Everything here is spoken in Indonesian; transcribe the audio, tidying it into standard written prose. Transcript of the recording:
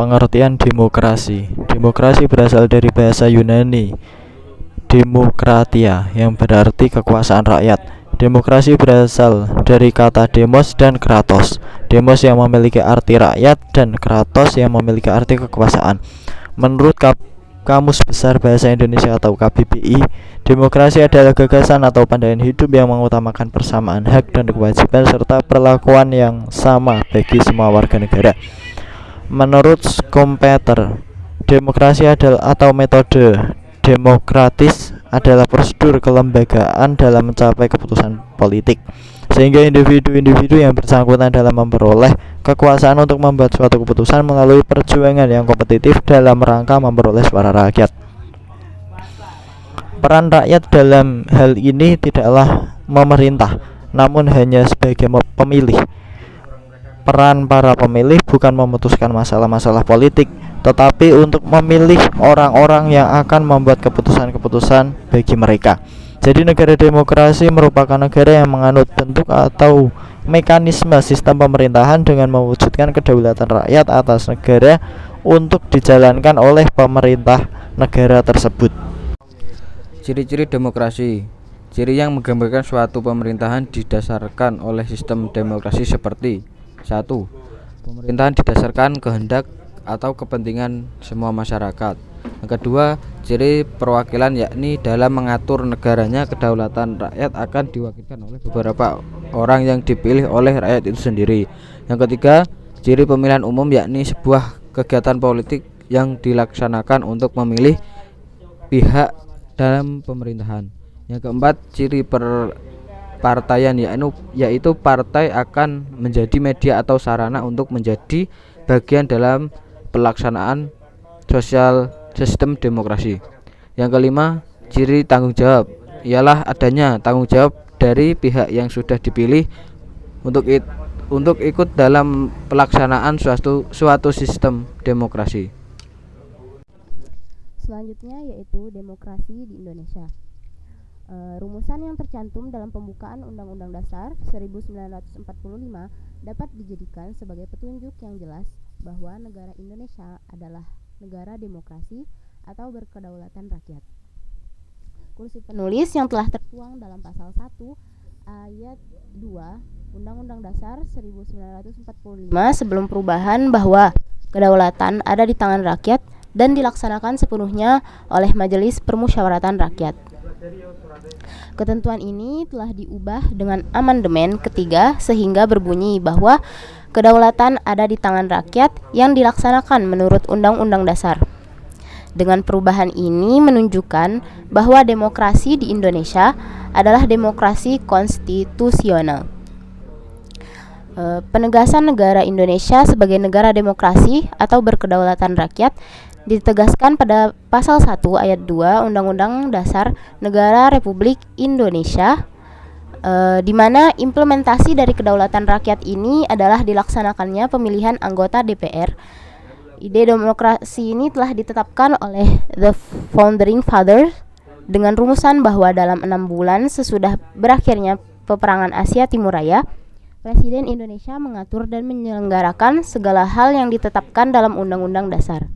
Pengertian demokrasi. Demokrasi berasal dari bahasa Yunani demokratia yang berarti kekuasaan rakyat. Demokrasi berasal dari kata demos dan kratos. Demos yang memiliki arti rakyat dan kratos yang memiliki arti kekuasaan. Menurut Kamus Besar Bahasa Indonesia atau KBBI, demokrasi adalah gagasan atau pandangan hidup yang mengutamakan persamaan hak dan kewajiban serta perlakuan yang sama bagi semua warga negara. Menurut Schumpeter, demokrasi adalah atau metode demokratis adalah prosedur kelembagaan dalam mencapai keputusan politik, sehingga individu-individu yang bersangkutan dalam memperoleh kekuasaan untuk membuat suatu keputusan melalui perjuangan yang kompetitif dalam rangka memperoleh suara rakyat. Peran rakyat dalam hal ini tidaklah memerintah, namun hanya sebagai pemilih. Peran para pemilih bukan memutuskan masalah-masalah politik, tetapi untuk memilih orang-orang yang akan membuat keputusan-keputusan bagi mereka. Jadi negara demokrasi merupakan negara yang menganut bentuk atau mekanisme sistem pemerintahan dengan mewujudkan kedaulatan rakyat atas negara untuk dijalankan oleh pemerintah negara tersebut. Ciri-ciri demokrasi. Ciri yang menggambarkan suatu pemerintahan didasarkan oleh sistem demokrasi seperti 1. Pemerintahan didasarkan kehendak atau kepentingan semua masyarakat. Yang kedua, ciri perwakilan yakni dalam mengatur negaranya kedaulatan rakyat akan diwakilkan oleh beberapa orang yang dipilih oleh rakyat itu sendiri. Yang ketiga, ciri pemilihan umum yakni sebuah kegiatan politik yang dilaksanakan untuk memilih pihak dalam pemerintahan. Yang keempat, ciri partaian yaitu partai akan menjadi media atau sarana untuk menjadi bagian dalam pelaksanaan sosial sistem demokrasi. Yang kelima, ciri tanggung jawab ialah adanya tanggung jawab dari pihak yang sudah dipilih untuk ikut dalam pelaksanaan suatu sistem demokrasi. Selanjutnya yaitu demokrasi di Indonesia. Rumusan yang tercantum dalam pembukaan Undang-Undang Dasar 1945 dapat dijadikan sebagai petunjuk yang jelas bahwa negara Indonesia adalah negara demokrasi atau berkedaulatan rakyat. Kursi penulis yang telah tertuang dalam pasal 1 ayat 2 Undang-Undang Dasar 1945 sebelum perubahan bahwa kedaulatan ada di tangan rakyat dan dilaksanakan sepenuhnya oleh Majelis Permusyawaratan Rakyat. Ketentuan ini telah diubah dengan amandemen ketiga sehingga berbunyi bahwa kedaulatan ada di tangan rakyat yang dilaksanakan menurut Undang-Undang Dasar. Dengan perubahan ini menunjukkan bahwa demokrasi di Indonesia adalah demokrasi konstitusional. Penegasan negara Indonesia sebagai negara demokrasi atau berkedaulatan rakyat ditegaskan pada pasal 1 ayat 2 Undang-Undang Dasar Negara Republik Indonesia, di mana implementasi dari kedaulatan rakyat ini adalah dilaksanakannya pemilihan anggota DPR. Ide demokrasi ini telah ditetapkan oleh the Founding Fathers dengan rumusan bahwa dalam 6 bulan sesudah berakhirnya peperangan Asia Timur Raya, Presiden Indonesia mengatur dan menyelenggarakan segala hal yang ditetapkan dalam Undang-Undang Dasar.